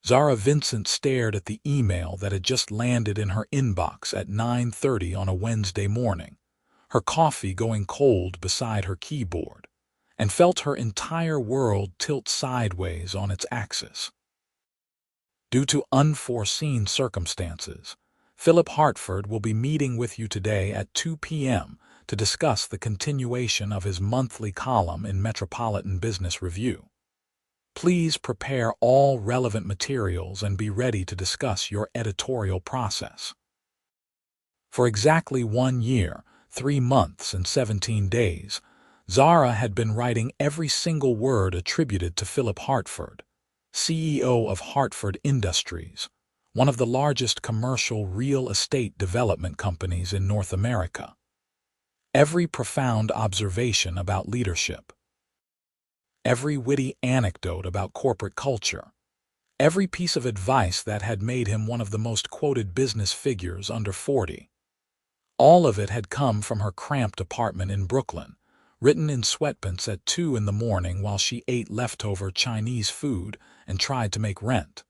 Zara Vincent stared at the email that had just landed in her inbox at 9:30 on a Wednesday morning, her coffee going cold beside her keyboard, and felt her entire world tilt sideways on its axis. Due to unforeseen circumstances, Philip Hartford will be meeting with you today at 2 p.m. to discuss the continuation of his monthly column in Metropolitan Business Review. Please prepare all relevant materials and be ready to discuss your editorial process. For exactly 1 year, 3 months, and 17 days, Zara had been writing every single word attributed to Philip Hartford, CEO of Hartford Industries, one of the largest commercial real estate development companies in North America. Every profound observation about leadership, every witty anecdote about corporate culture, every piece of advice that had made him one of the most quoted business figures under 40. All of it had come from her cramped apartment in Brooklyn, written in sweatpants at 2 in the morning while she ate leftover Chinese food and tried to make rent.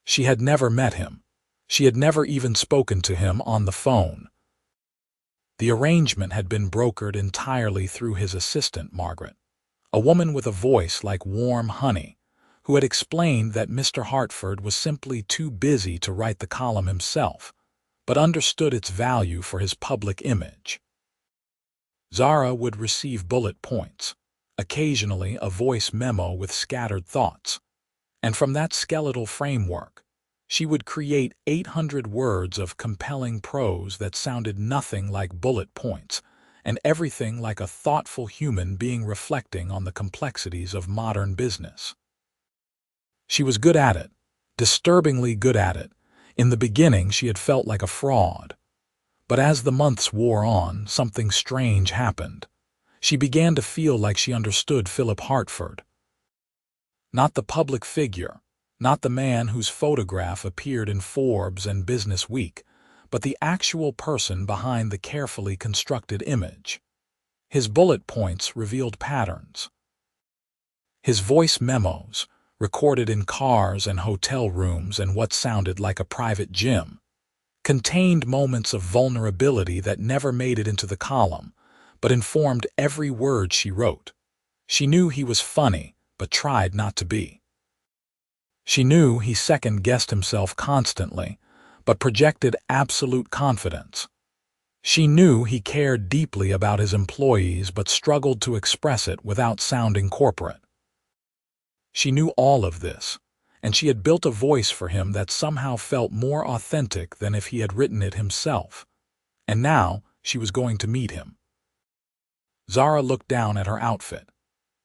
She had never met him. She had never even spoken to him on the phone. The arrangement had been brokered entirely through his assistant, Margaret, a woman with a voice like warm honey, who had explained that Mr. Hartford was simply too busy to write the column himself, but understood its value for his public image. Zara would receive bullet points, occasionally a voice memo with scattered thoughts, and from that skeletal framework, she would create 800 words of compelling prose that sounded nothing like bullet points, and everything like a thoughtful human being reflecting on the complexities of modern business. She was good at it, disturbingly good at it. In the beginning, she had felt like a fraud. But as the months wore on, something strange happened. She began to feel like she understood Philip Hartford. Not the public figure, not the man whose photograph appeared in Forbes and Business Week, but the actual person behind the carefully constructed image. His bullet points revealed patterns. His voice memos, recorded in cars and hotel rooms and what sounded like a private gym, contained moments of vulnerability that never made it into the column, but informed every word she wrote. She knew he was funny, but tried not to be. She knew he second-guessed himself constantly, but projected absolute confidence. She knew he cared deeply about his employees but struggled to express it without sounding corporate. She knew all of this, and she had built a voice for him that somehow felt more authentic than if he had written it himself. And now she was going to meet him. Zara looked down at her outfit.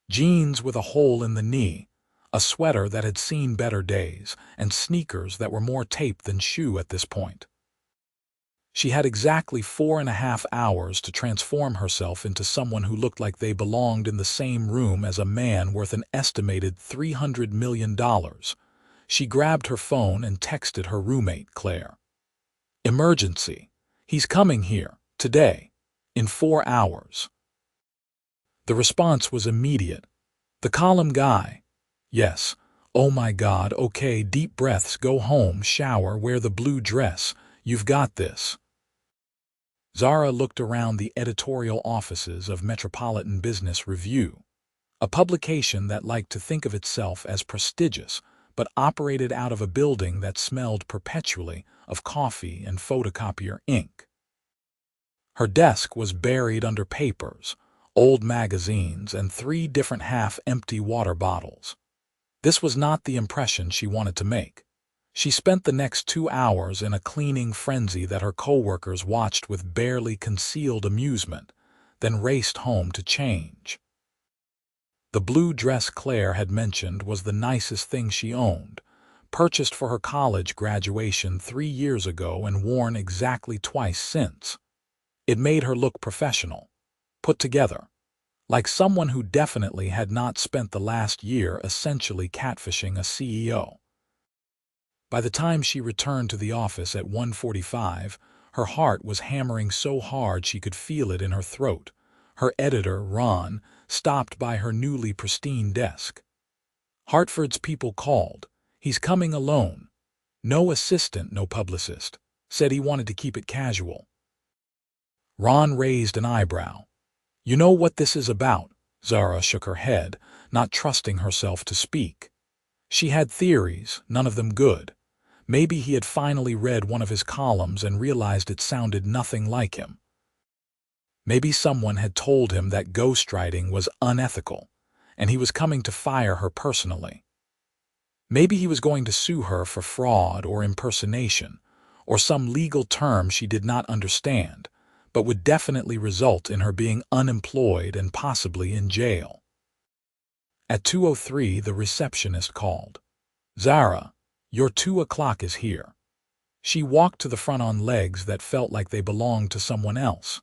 Jeans with a hole in the knee, a sweater that had seen better days, and sneakers that were more tape than shoe at this point. She had exactly 4.5 hours to transform herself into someone who looked like they belonged in the same room as a man worth an estimated $300 million. She grabbed her phone and texted her roommate, Claire. "Emergency. He's coming here, today, in 4 hours." The response was immediate. "The column guy." "Yes. Oh my God, okay, deep breaths, go home, shower, wear the blue dress. You've got this." Zara looked around the editorial offices of Metropolitan Business Review, a publication that liked to think of itself as prestigious, but operated out of a building that smelled perpetually of coffee and photocopier ink. Her desk was buried under papers, old magazines, and 3 different half-empty water bottles. This was not the impression she wanted to make. She spent the next 2 hours in a cleaning frenzy that her coworkers watched with barely concealed amusement, then raced home to change. The blue dress Claire had mentioned was the nicest thing she owned, purchased for her college graduation 3 years ago and worn exactly twice since. It made her look professional, put together, like someone who definitely had not spent the last year essentially catfishing a CEO. By the time she returned to the office at 1:45, her heart was hammering so hard she could feel it in her throat. Her editor, Ron, stopped by her newly pristine desk. "Hartford's people called. He's coming alone. No assistant, no publicist. Said he wanted to keep it casual. Ron raised an eyebrow. You know what this is about? Zara shook her head, not trusting herself to speak. She had theories, none of them good. Maybe he had finally read one of his columns and realized it sounded nothing like him. Maybe someone had told him that ghostwriting was unethical, and he was coming to fire her personally. Maybe he was going to sue her for fraud or impersonation, or some legal term she did not understand, but would definitely result in her being unemployed and possibly in jail. At 2:03, the receptionist called. Zara, your 2 o'clock is here. She walked to the front on legs that felt like they belonged to someone else.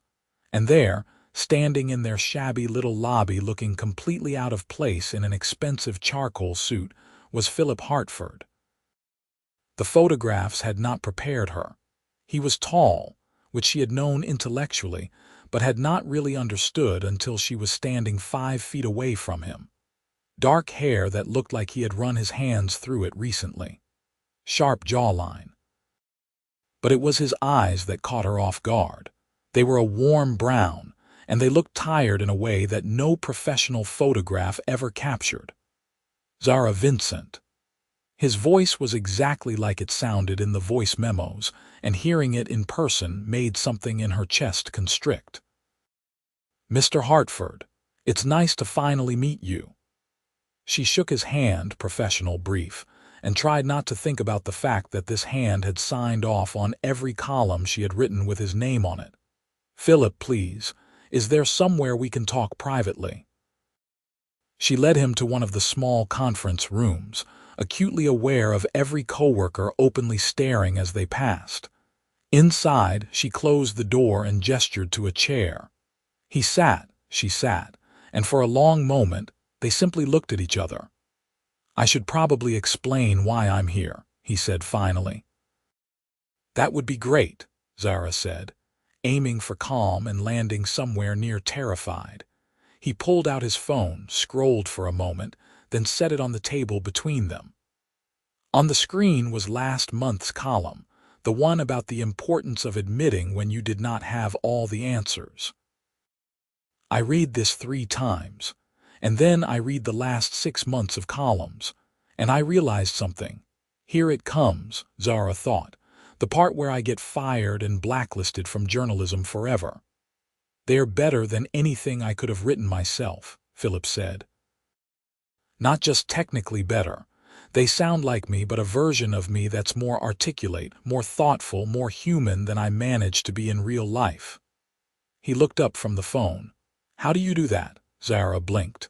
And there, standing in their shabby little lobby looking completely out of place in an expensive charcoal suit, was Philip Hartford. The photographs had not prepared her. He was tall, which she had known intellectually, but had not really understood until she was standing 5 feet away from him. Dark hair that looked like he had run his hands through it recently. Sharp jawline. But it was his eyes that caught her off guard. They were a warm brown, and they looked tired in a way that no professional photograph ever captured. Zara Vincent. His voice was exactly like it sounded in the voice memos, and hearing it in person made something in her chest constrict. Mr. Hartford, it's nice to finally meet you. She shook his hand, professional brief, and tried not to think about the fact that this hand had signed off on every column she had written with his name on it. Philip, please, is there somewhere we can talk privately? She led him to one of the small conference rooms, acutely aware of every coworker openly staring as they passed. Inside, she closed the door and gestured to a chair. He sat, she sat, and for a long moment, they simply looked at each other. I should probably explain why I'm here, he said finally. That would be great, Zara said, aiming for calm and landing somewhere near terrified. He pulled out his phone, scrolled for a moment, then set it on the table between them. On the screen was last month's column, the one about the importance of admitting when you did not have all the answers. I read this 3 times, and then I read the last 6 months of columns, and I realized something. Here it comes, Zara thought, the part where I get fired and blacklisted from journalism forever. They're better than anything I could have written myself, Philip said. Not just technically better. They sound like me, but a version of me that's more articulate, more thoughtful, more human than I managed to be in real life. He looked up from the phone. How do you do that? Zara blinked.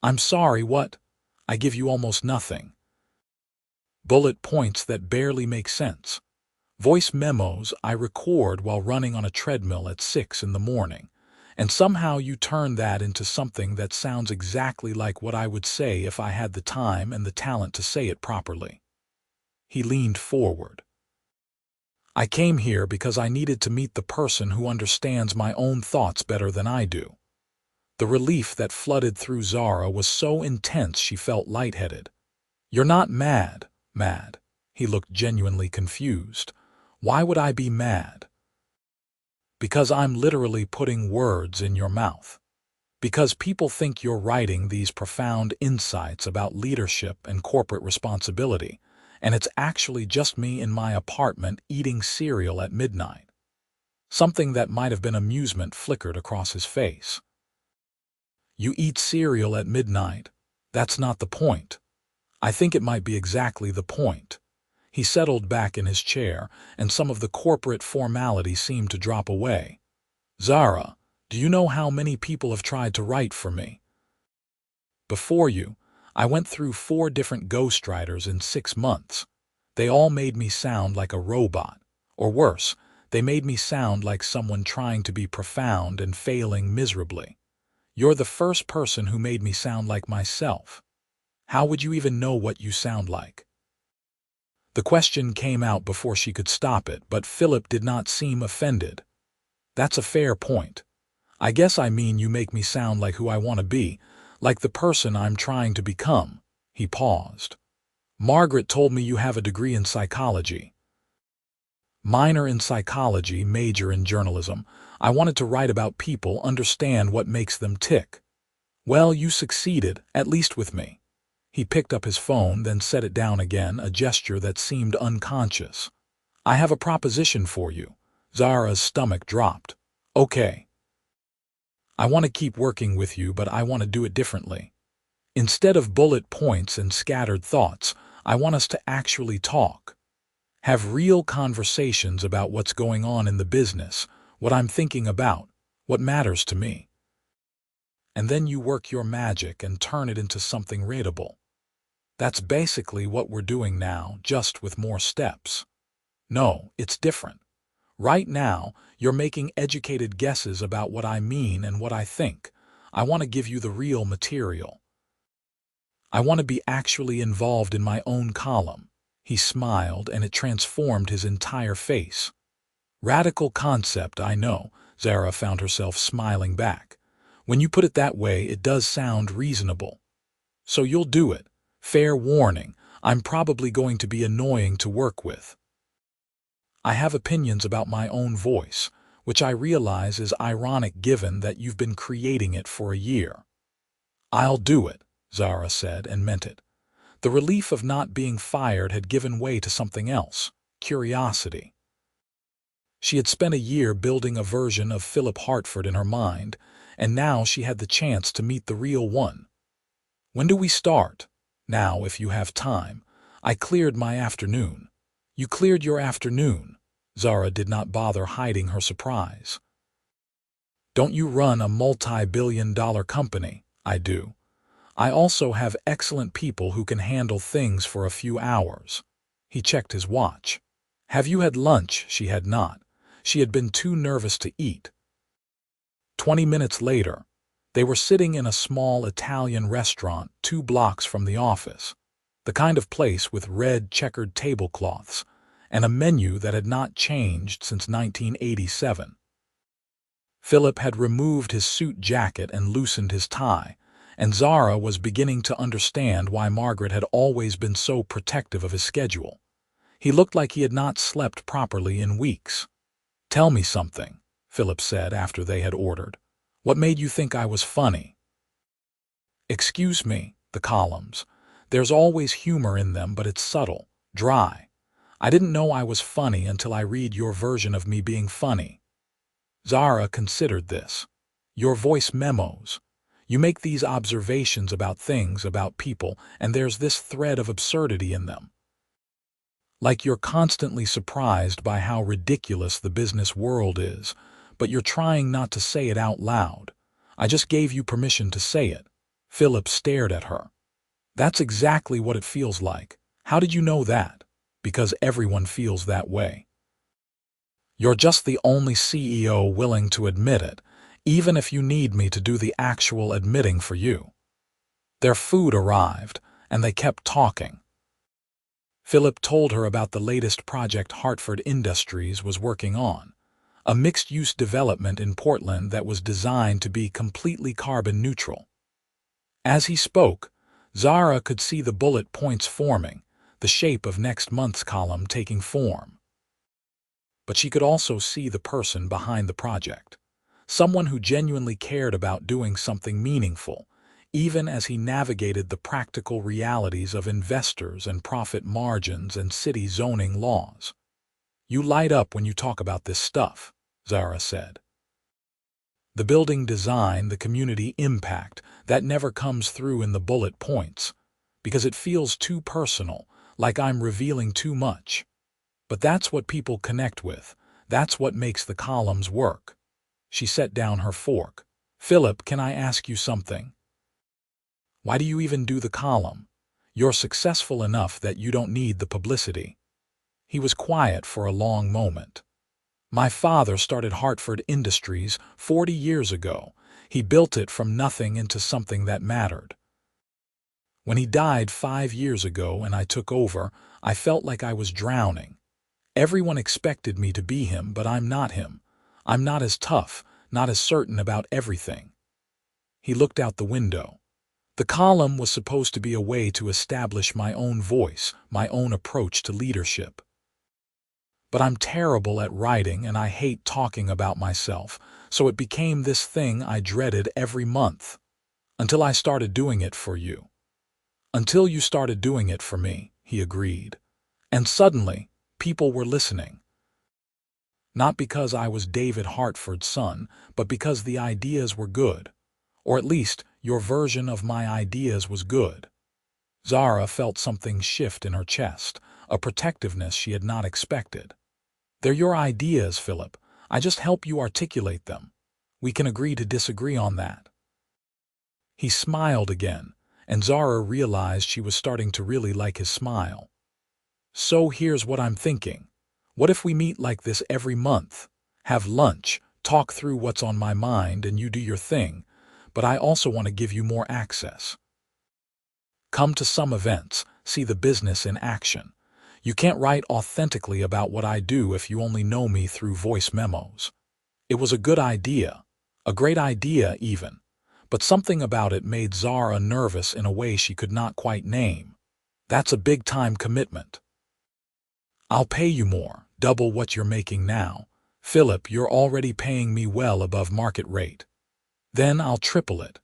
I'm sorry, what? I give you almost nothing. Bullet points that barely make sense. Voice memos I record while running on a treadmill at 6 in the morning, and somehow you turn that into something that sounds exactly like what I would say if I had the time and the talent to say it properly. He leaned forward. I came here because I needed to meet the person who understands my own thoughts better than I do. The relief that flooded through Zara was so intense she felt lightheaded. You're not mad, mad. He looked genuinely confused. Why would I be mad? Because I'm literally putting words in your mouth. Because people think you're writing these profound insights about leadership and corporate responsibility, and it's actually just me in my apartment eating cereal at midnight. Something that might have been amusement flickered across his face. You eat cereal at midnight. That's not the point. I think it might be exactly the point. He settled back in his chair, and some of the corporate formality seemed to drop away. Zara, do you know how many people have tried to write for me? Before you, I went through 4 different ghostwriters in 6 months. They all made me sound like a robot. Or worse, they made me sound like someone trying to be profound and failing miserably. You're the first person who made me sound like myself. How would you even know what you sound like? The question came out before she could stop it, but Philip did not seem offended. That's a fair point. I guess I mean you make me sound like who I want to be, like the person I'm trying to become. He paused. Margaret told me you have a degree in psychology. Minor in psychology, major in journalism. I wanted to write about people, understand what makes them tick. Well, you succeeded, at least with me. He picked up his phone, then set it down again, a gesture that seemed unconscious. I have a proposition for you. Zara's stomach dropped. Okay. I want to keep working with you, but I want to do it differently. Instead of bullet points and scattered thoughts, I want us to actually talk. Have real conversations about what's going on in the business, what I'm thinking about, what matters to me. And then you work your magic and turn it into something readable. That's basically what we're doing now, just with more steps. No, it's different. Right now, you're making educated guesses about what I mean and what I think. I want to give you the real material. I want to be actually involved in my own column. He smiled, and it transformed his entire face. Radical concept, I know. Zara found herself smiling back. When you put it that way, it does sound reasonable. So you'll do it. Fair warning, I'm probably going to be annoying to work with. I have opinions about my own voice, which I realize is ironic given that you've been creating it for a year. I'll do it, Zara said, and meant it. The relief of not being fired had given way to something else, curiosity. She had spent a year building a version of Philip Hartford in her mind, and now she had the chance to meet the real one. When do we start? Now, if you have time. I cleared my afternoon. You cleared your afternoon. Zara did not bother hiding her surprise. Don't you run a multi-billion-dollar company? I do. I also have excellent people who can handle things for a few hours. He checked his watch. Have you had lunch? She had not. She had been too nervous to eat. 20 minutes later, they were sitting in a small Italian restaurant 2 blocks from the office, the kind of place with red checkered tablecloths and a menu that had not changed since 1987. Philip had removed his suit jacket and loosened his tie, and Zara was beginning to understand why Margaret had always been so protective of his schedule. He looked like he had not slept properly in weeks. Tell me something, Philip said after they had ordered. What made you think I was funny? Excuse me, the columns. There's always humor in them, but it's subtle, dry. I didn't know I was funny until I read your version of me being funny. Zara considered this. Your voice memos. You make these observations about things, about people, and there's this thread of absurdity in them. Like you're constantly surprised by how ridiculous the business world is, but you're trying not to say it out loud. I just gave you permission to say it. Philip stared at her. That's exactly what it feels like. How did you know that? Because everyone feels that way. You're just the only CEO willing to admit it, even if you need me to do the actual admitting for you. Their food arrived, and they kept talking. Philip told her about the latest project Hartford Industries was working on, a mixed-use development in Portland that was designed to be completely carbon neutral. As he spoke, Zara could see the bullet points forming, the shape of next month's column taking form. But she could also see the person behind the project, someone who genuinely cared about doing something meaningful, even as he navigated the practical realities of investors and profit margins and city zoning laws. You light up when you talk about this stuff, Zara said. The building design, the community impact, that never comes through in the bullet points, because it feels too personal, like I'm revealing too much. But that's what people connect with. That's what makes the columns work. She set down her fork. Philip, can I ask you something? Why do you even do the column? You're successful enough that you don't need the publicity. He was quiet for a long moment. My father started Hartford Industries 40 years ago. He built it from nothing into something that mattered. When he died 5 years ago and I took over, I felt like I was drowning. Everyone expected me to be him, but I'm not him. I'm not as tough, not as certain about everything. He looked out the window. The column was supposed to be a way to establish my own voice, my own approach to leadership. But I'm terrible at writing and I hate talking about myself, so it became this thing I dreaded every month. Until I started doing it for you. Until you started doing it for me, he agreed. And suddenly, people were listening. Not because I was David Hartford's son, but because the ideas were good. Or at least, your version of my ideas was good. Zara felt something shift in her chest, a protectiveness she had not expected. They're your ideas, Philip. I just help you articulate them. We can agree to disagree on that. He smiled again, and Zara realized she was starting to really like his smile. So here's what I'm thinking. What if we meet like this every month? Have lunch, talk through what's on my mind, and you do your thing, but I also want to give you more access. Come to some events, see the business in action. You can't write authentically about what I do if you only know me through voice memos. It was a good idea, a great idea even, but something about it made Zara nervous in a way she could not quite name. That's a big-time commitment. I'll pay you more, double what you're making now. Philip, you're already paying me well above market rate. Then I'll triple it.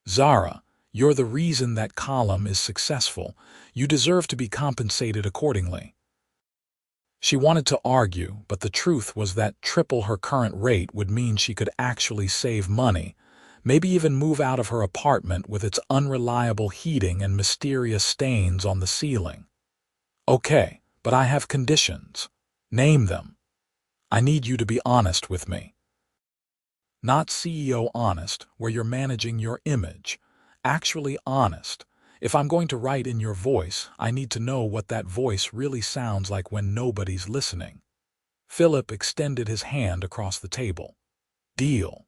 Zara, you're the reason that column is successful. You deserve to be compensated accordingly. She wanted to argue, but the truth was that triple her current rate would mean she could actually save money, maybe even move out of her apartment with its unreliable heating and mysterious stains on the ceiling. Okay, but I have conditions. Name them. I need you to be honest with me. Not CEO honest, where you're managing your image. Actually honest. If I'm going to write in your voice, I need to know what that voice really sounds like when nobody's listening. Philip extended his hand across the table. Deal.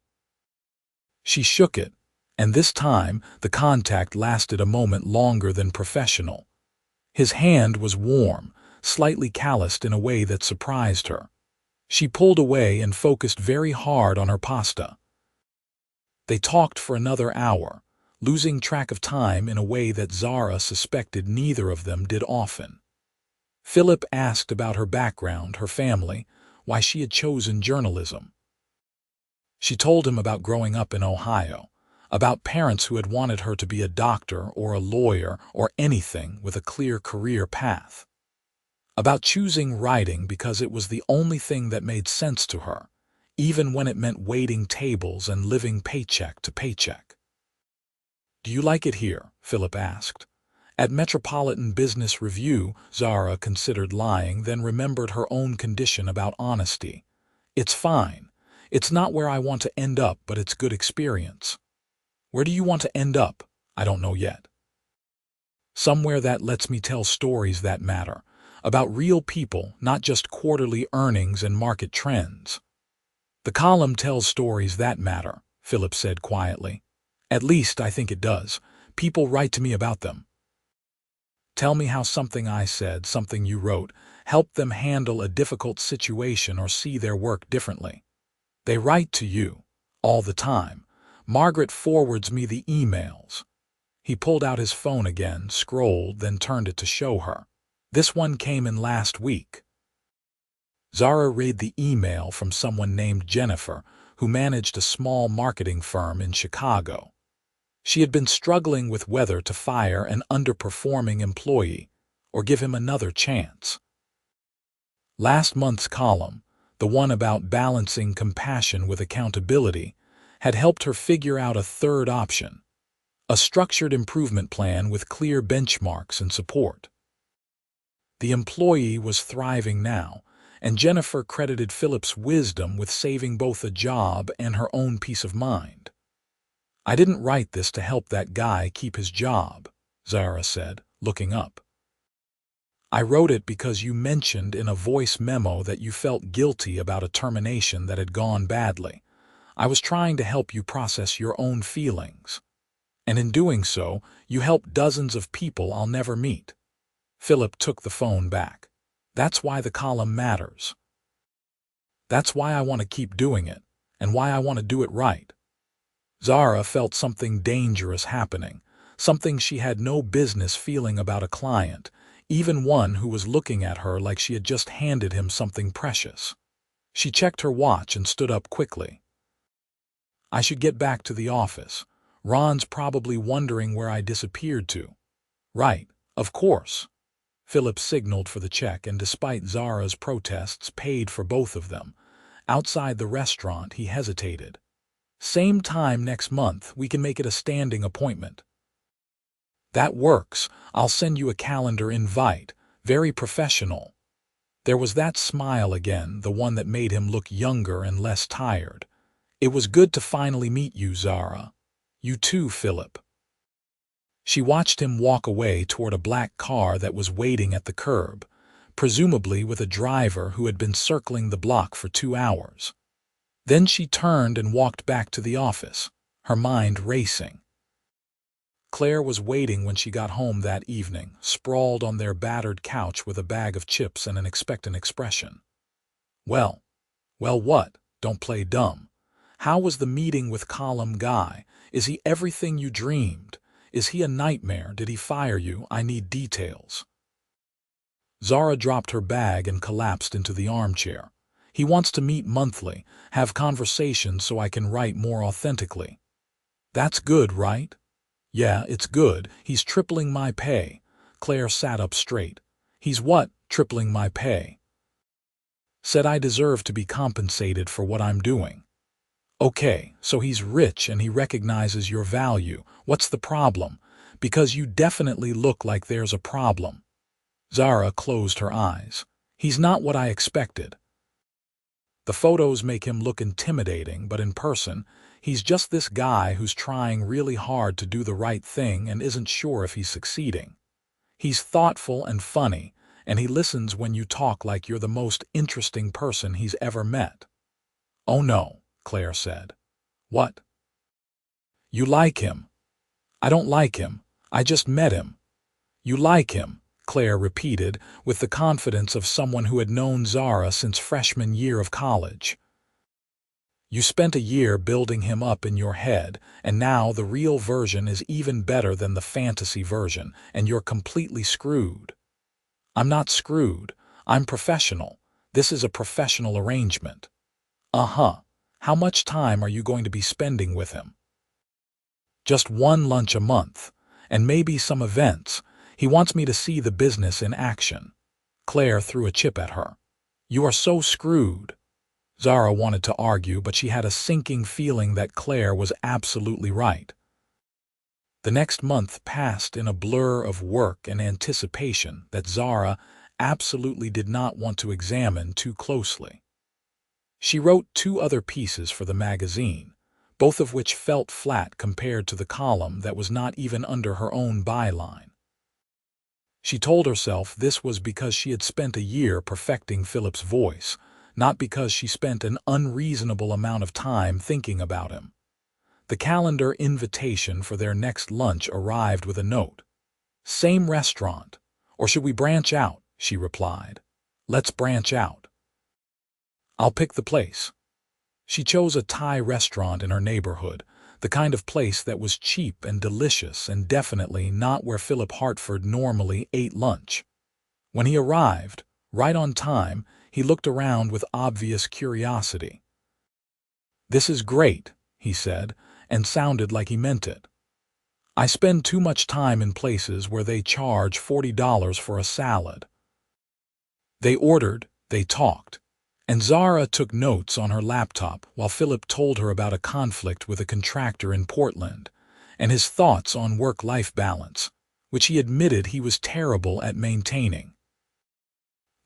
She shook it, and this time the contact lasted a moment longer than professional. His hand was warm, slightly calloused in a way that surprised her. She pulled away and focused very hard on her pasta. They talked for another hour, losing track of time in a way that Zara suspected neither of them did often. Philip asked about her background, her family, why she had chosen journalism. She told him about growing up in Ohio, about parents who had wanted her to be a doctor or a lawyer or anything with a clear career path. About choosing writing because it was the only thing that made sense to her, even when it meant waiting tables and living paycheck to paycheck. Do you like it here? Philip asked. At Metropolitan Business Review, Zara considered lying, then remembered her own condition about honesty. It's fine. It's not where I want to end up, but it's good experience. Where do you want to end up? I don't know yet. Somewhere that lets me tell stories that matter, about real people, not just quarterly earnings and market trends. The column tells stories that matter, Philip said quietly. At least I think it does. People write to me about them. Tell me how something I said, something you wrote, helped them handle a difficult situation or see their work differently. They write to you, all the time. Margaret forwards me the emails. He pulled out his phone again, scrolled, then turned it to show her. This one came in last week. Zara read the email from someone named Jennifer, who managed a small marketing firm in Chicago. She had been struggling with whether to fire an underperforming employee or give him another chance. Last month's column, the one about balancing compassion with accountability, had helped her figure out a third option, a structured improvement plan with clear benchmarks and support. The employee was thriving now, and Jennifer credited Philip's wisdom with saving both a job and her own peace of mind. I didn't write this to help that guy keep his job, Zara said, looking up. I wrote it because you mentioned in a voice memo that you felt guilty about a termination that had gone badly. I was trying to help you process your own feelings. And in doing so, you helped dozens of people I'll never meet. Philip took the phone back. That's why the column matters. That's why I want to keep doing it, and why I want to do it right. Zara felt something dangerous happening, something she had no business feeling about a client, even one who was looking at her like she had just handed him something precious. She checked her watch and stood up quickly. I should get back to the office. Ron's probably wondering where I disappeared to. Right, of course. Philip signaled for the check and, despite Zara's protests, paid for both of them. Outside the restaurant, he hesitated. Same time next month, we can make it a standing appointment. That works. I'll send you a calendar invite. Very professional. There was that smile again, the one that made him look younger and less tired. It was good to finally meet you, Zara. You too, Philip. She watched him walk away toward a black car that was waiting at the curb, presumably with a driver who had been circling the block for 2 hours. Then she turned and walked back to the office, her mind racing. Claire was waiting when she got home that evening, sprawled on their battered couch with a bag of chips and an expectant expression. Well, what? Don't play dumb. How was the meeting with Column Guy? Is he everything you dreamed? Is he a nightmare? Did he fire you? I need details. Zara dropped her bag and collapsed into the armchair. He wants to meet monthly, have conversations so I can write more authentically. That's good, right? Yeah, it's good. He's tripling my pay. Claire sat up straight. He's what, tripling my pay? Said I deserve to be compensated for what I'm doing. Okay, so he's rich and he recognizes your value. What's the problem? Because you definitely look like there's a problem. Zara closed her eyes. He's not what I expected. The photos make him look intimidating, but in person, he's just this guy who's trying really hard to do the right thing and isn't sure if he's succeeding. He's thoughtful and funny, and he listens when you talk like you're the most interesting person he's ever met. Oh no, Claire said. What? You like him? I don't like him. I just met him. You like him, Claire repeated, with the confidence of someone who had known Zara since freshman year of college. You spent a year building him up in your head, and now the real version is even better than the fantasy version, and you're completely screwed. I'm not screwed. I'm professional. This is a professional arrangement. Uh-huh. How much time are you going to be spending with him? Just one lunch a month, and maybe some events. He wants me to see the business in action. Claire threw a chip at her. You are so screwed. Zara wanted to argue, but she had a sinking feeling that Claire was absolutely right. The next month passed in a blur of work and anticipation that Zara absolutely did not want to examine too closely. She wrote 2 other pieces for the magazine, both of which felt flat compared to the column that was not even under her own byline. She told herself this was because she had spent a year perfecting Philip's voice, not because she spent an unreasonable amount of time thinking about him. The calendar invitation for their next lunch arrived with a note. Same restaurant. Or should we branch out? She replied. Let's branch out. I'll pick the place. She chose a Thai restaurant in her neighborhood, the kind of place that was cheap and delicious and definitely not where Philip Hartford normally ate lunch. When he arrived, right on time, he looked around with obvious curiosity. This is great, he said, and sounded like he meant it. I spend too much time in places where they charge $40 for a salad. They ordered, they talked, and Zara took notes on her laptop while Philip told her about a conflict with a contractor in Portland and his thoughts on work-life balance, which he admitted he was terrible at maintaining.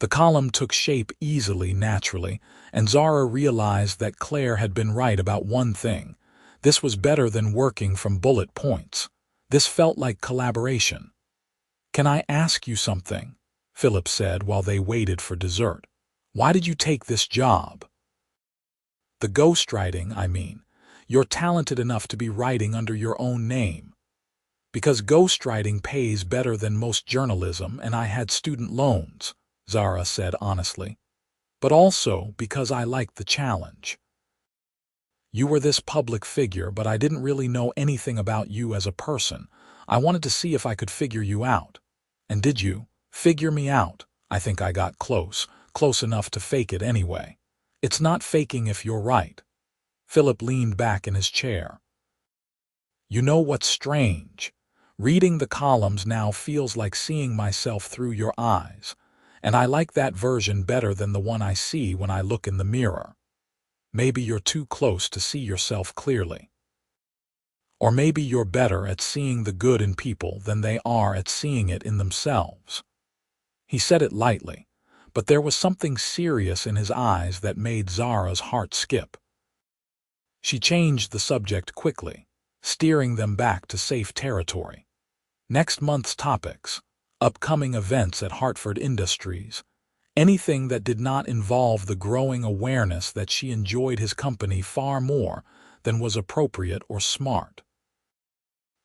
The column took shape easily, naturally, and Zara realized that Claire had been right about one thing. This was better than working from bullet points. This felt like collaboration. Can I ask you something? Philip said while they waited for dessert. Why did you take this job? The ghostwriting, I mean. You're talented enough to be writing under your own name. Because ghostwriting pays better than most journalism, and I had student loans, Zara said honestly. But also because I liked the challenge. You were this public figure, but I didn't really know anything about you as a person. I wanted to see if I could figure you out. And did you? Figure me out? I think I got close enough to fake it anyway. It's not faking if you're right. Philip leaned back in his chair. You know what's strange? Reading the columns now feels like seeing myself through your eyes, and I like that version better than the one I see when I look in the mirror. Maybe you're too close to see yourself clearly. Or maybe you're better at seeing the good in people than they are at seeing it in themselves. He said it lightly, but there was something serious in his eyes that made Zara's heart skip. She changed the subject quickly, steering them back to safe territory. Next month's topics, upcoming events at Hartford Industries, anything that did not involve the growing awareness that she enjoyed his company far more than was appropriate or smart.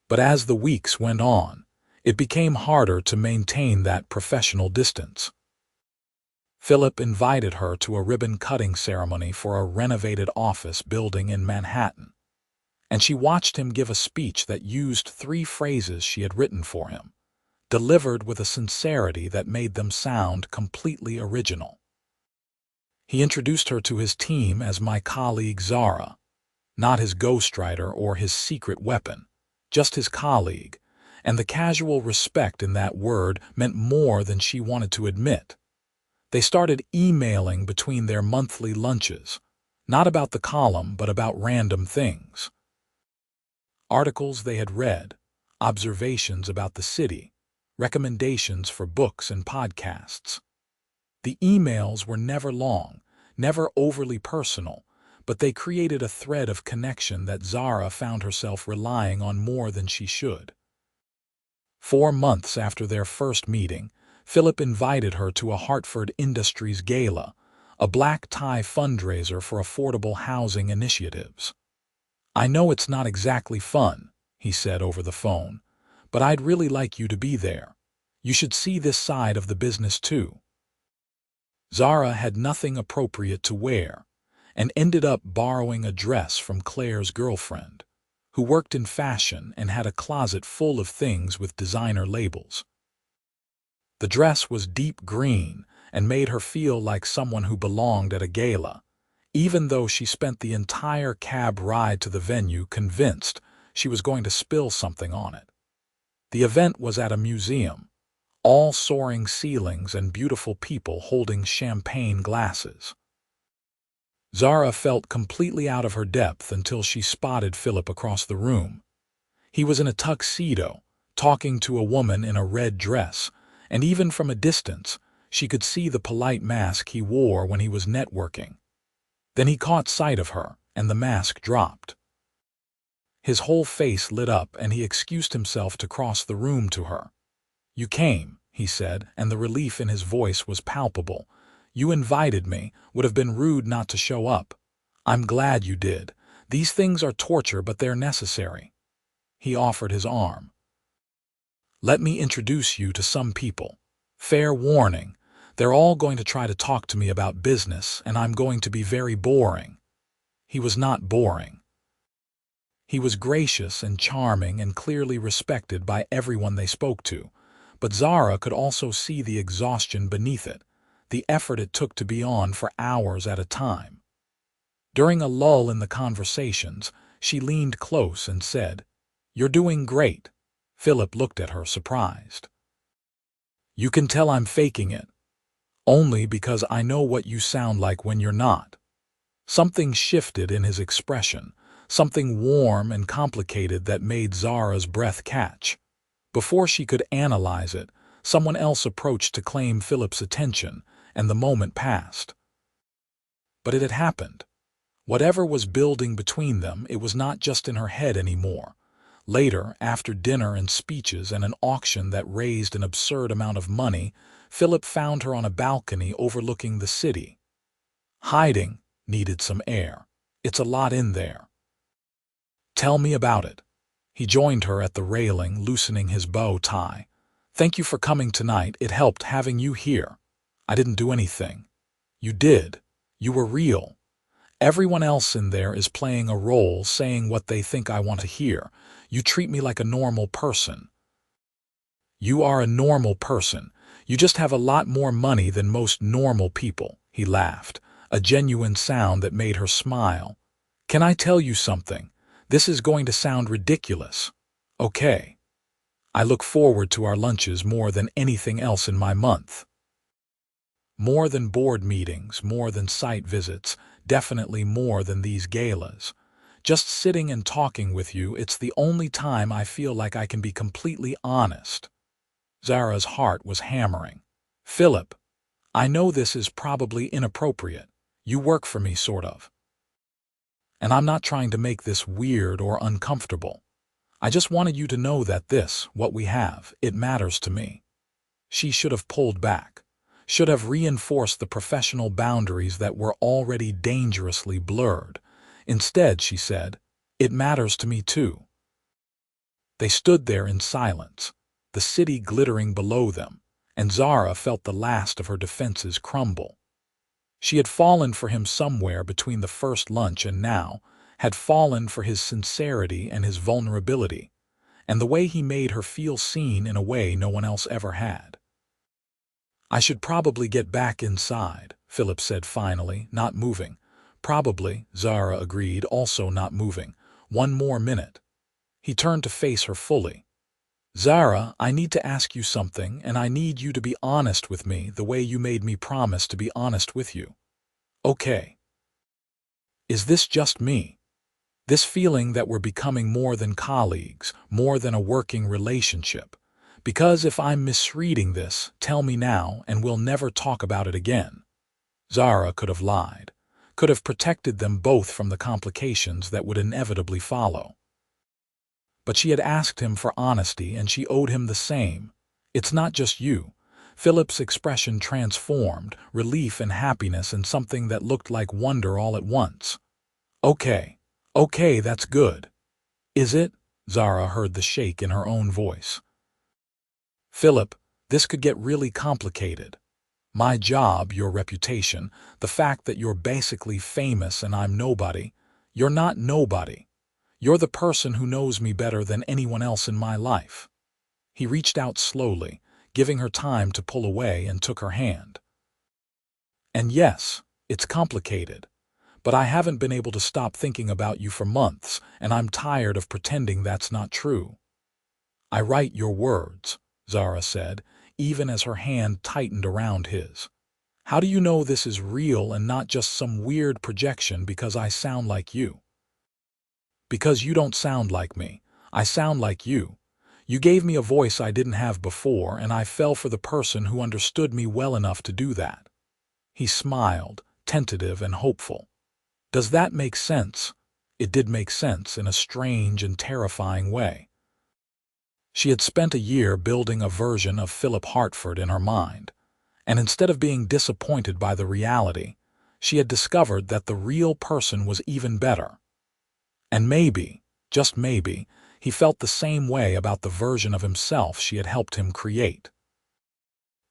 But as the weeks went on, it became harder to maintain that professional distance. Philip invited her to a ribbon-cutting ceremony for a renovated office building in Manhattan, and she watched him give a speech that used 3 phrases she had written for him, delivered with a sincerity that made them sound completely original. He introduced her to his team as my colleague Zara, not his ghostwriter or his secret weapon, just his colleague, and the casual respect in that word meant more than she wanted to admit. They started emailing between their monthly lunches, not about the column but about random things. Articles they had read, observations about the city, recommendations for books and podcasts. The emails were never long, never overly personal, but they created a thread of connection that Zara found herself relying on more than she should. 4 months after their first meeting, Philip invited her to a Hartford Industries gala, a black-tie fundraiser for affordable housing initiatives. I know it's not exactly fun, he said over the phone, but I'd really like you to be there. You should see this side of the business too. Zara had nothing appropriate to wear, and ended up borrowing a dress from Claire's girlfriend, who worked in fashion and had a closet full of things with designer labels. The dress was deep green and made her feel like someone who belonged at a gala, even though she spent the entire cab ride to the venue convinced she was going to spill something on it. The event was at a museum, all soaring ceilings and beautiful people holding champagne glasses. Zara felt completely out of her depth until she spotted Philip across the room. He was in a tuxedo, talking to a woman in a red dress, and even from a distance, she could see the polite mask he wore when he was networking. Then he caught sight of her, and the mask dropped. His whole face lit up, and he excused himself to cross the room to her. "You came," he said, and the relief in his voice was palpable. "You invited me. Would have been rude not to show up. I'm glad you did. These things are torture, but they're necessary." He offered his arm. "Let me introduce you to some people. Fair warning, they're all going to try to talk to me about business, and I'm going to be very boring." He was not boring. He was gracious and charming and clearly respected by everyone they spoke to, but Zara could also see the exhaustion beneath it, the effort it took to be on for hours at a time. During a lull in the conversations, she leaned close and said, "You're doing great." Philip looked at her surprised. "You can tell I'm faking it. Only because I know what you sound like when you're not." Something shifted in his expression, something warm and complicated that made Zara's breath catch. Before she could analyze it, someone else approached to claim Philip's attention, and the moment passed. But it had happened. Whatever was building between them, it was not just in her head anymore. Later, after dinner and speeches and an auction that raised an absurd amount of money, Philip found her on a balcony overlooking the city. Hiding needed some air. "It's a lot in there." "Tell me about it." He joined her at the railing, loosening his bow tie. "Thank you for coming tonight. It helped having you here. I didn't do anything." "You did. You were real. Everyone else in there is playing a role, saying what they think I want to hear. You treat me like a normal person. You are a normal person. You just have a lot more money than most normal people, he laughed, a genuine sound that made her smile. Can I tell you something? This is going to sound ridiculous. Okay. I look forward to our lunches more than anything else in my month. More than board meetings, more than site visits, definitely more than these galas. Just sitting and talking with you, it's the only time I feel like I can be completely honest. Zara's heart was hammering. Philip, I know this is probably inappropriate. You work for me, sort of. And I'm not trying to make this weird or uncomfortable. I just wanted you to know that this, what we have, it matters to me. She should have pulled back, should have reinforced the professional boundaries that were already dangerously blurred. Instead, she said, it matters to me too. They stood there in silence, the city glittering below them, and Zara felt the last of her defenses crumble. She had fallen for him somewhere between the first lunch and now, had fallen for his sincerity and his vulnerability, and the way he made her feel seen in a way no one else ever had. I should probably get back inside, Philip said finally, not moving. Probably, Zara agreed, also not moving. One more minute. He turned to face her fully. Zara, I need to ask you something, and I need you to be honest with me the way you made me promise to be honest with you. Okay. Is this just me? This feeling that we're becoming more than colleagues, more than a working relationship? Because if I'm misreading this, tell me now and we'll never talk about it again. Zara could have lied, could have protected them both from the complications that would inevitably follow. But she had asked him for honesty and she owed him the same. It's not just you. Philip's expression transformed, relief and happiness in something that looked like wonder all at once. Okay, that's good. Is it? Zara heard the shake in her own voice. Philip, this could get really complicated. My job, your reputation, the fact that you're basically famous and I'm nobody. You're not nobody. You're the person who knows me better than anyone else in my life. He reached out slowly, giving her time to pull away, and took her hand. And yes, it's complicated. But I haven't been able to stop thinking about you for months, and I'm tired of pretending that's not true. I write your words, Zara said, even as her hand tightened around his. How do you know this is real and not just some weird projection because I sound like you? Because you don't sound like me. I sound like you. You gave me a voice I didn't have before, and I fell for the person who understood me well enough to do that. He smiled, tentative and hopeful. Does that make sense? It did make sense in a strange and terrifying way. She had spent a year building a version of Philip Hartford in her mind, and instead of being disappointed by the reality, she had discovered that the real person was even better. And maybe, just maybe, he felt the same way about the version of himself she had helped him create.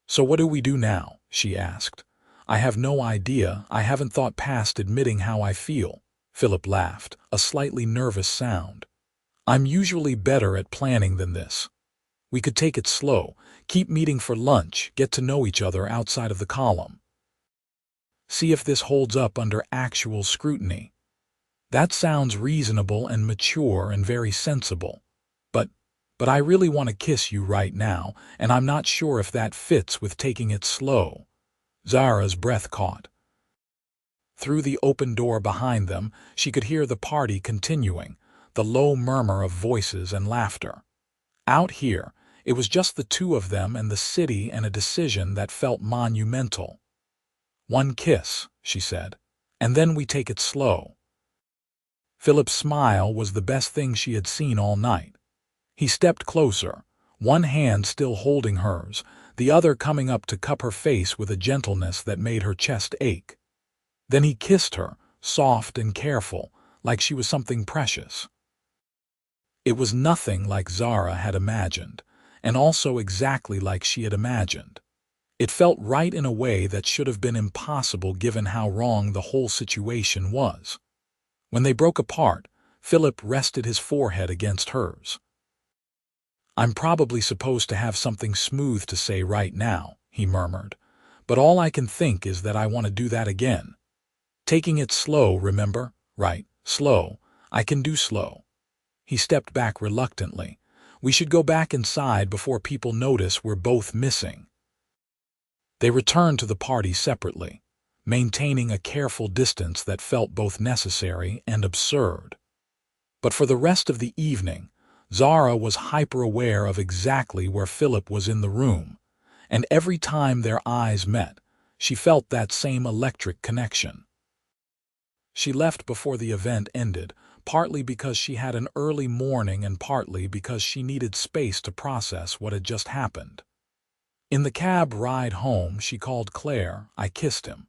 So what do we do now? She asked. I have no idea. I haven't thought past admitting how I feel. Philip laughed, a slightly nervous sound. I'm usually better at planning than this. We could take it slow, keep meeting for lunch, get to know each other outside of the column. See if this holds up under actual scrutiny. That sounds reasonable and mature and very sensible. But I really want to kiss you right now, and I'm not sure if that fits with taking it slow. Zara's breath caught. Through the open door behind them, she could hear the party continuing, the low murmur of voices and laughter. Out here, it was just the two of them and the city, and a decision that felt monumental. One kiss, she said, and then we take it slow. Philip's smile was the best thing she had seen all night. He stepped closer, one hand still holding hers, the other coming up to cup her face with a gentleness that made her chest ache. Then he kissed her, soft and careful, like she was something precious. It was nothing like Zara had imagined, and also exactly like she had imagined. It felt right in a way that should have been impossible given how wrong the whole situation was. When they broke apart, Philip rested his forehead against hers. "I'm probably supposed to have something smooth to say right now," he murmured, "but all I can think is that I want to do that again. Taking it slow, remember? Right, slow. I can do slow." He stepped back reluctantly. "We should go back inside before people notice we're both missing." They returned to the party separately, maintaining a careful distance that felt both necessary and absurd. But for the rest of the evening, Zara was hyper-aware of exactly where Philip was in the room, and every time their eyes met, she felt that same electric connection. She left before the event ended, partly because she had an early morning and partly because she needed space to process what had just happened. In the cab ride home, she called Claire. "I kissed him."